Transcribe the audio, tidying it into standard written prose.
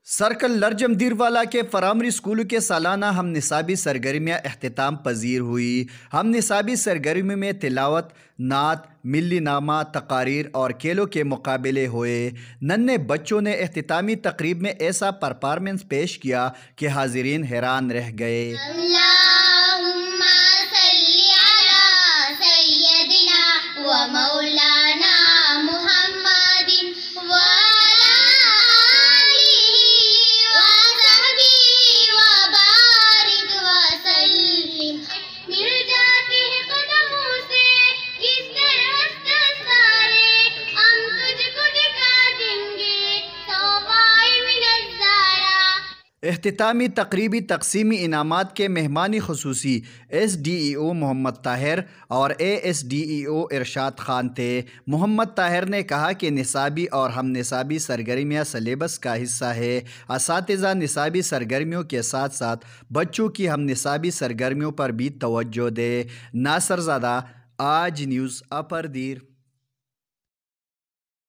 Circle لرجم دیروالا کے primary اسکولوں کے سالانہ ہم نصابی سرگرمیاں اختتام پذیر ہوئی۔ ہم نصابی سرگرمی میں تلاوت، نعت، ملی نامہ، تقاریر اور کھیلوں کے مقابلے ہوئے۔ ننھے بچوں نے اختتامی تقریب میں ایسا پرفارمنس پیش کیا کہ حاضرین حیران رہ گئے۔ اللہم صلی علی سیدنا و مولانا محمد وعلی آلہ وصحبہ وبارک وسلم۔ مل جاتے ہیں قدموں سے کس طرح دستارے، ہم تجھ کو دکھا دیں گے صوبائے من الزہرا۔ اختتامی تقریبی تقسیمی انعامات کے مہمان خصوصی ایس ڈی ای او محمد طاہر اور اے ایس ڈی ای او ارشاد خان تھے۔ محمد طاہر نے کہا کہ نصابی اور ہم نصابی سرگرمیاں سلیبس کا حصہ ہے۔ اساتذہ نصابی سرگرمیوں کے ساتھ ساتھ بچوں کی ہم نصابی سرگرمیوں پر بھی توجہ دے۔ ناصر زادہ، آج نیوز، اپر دیر۔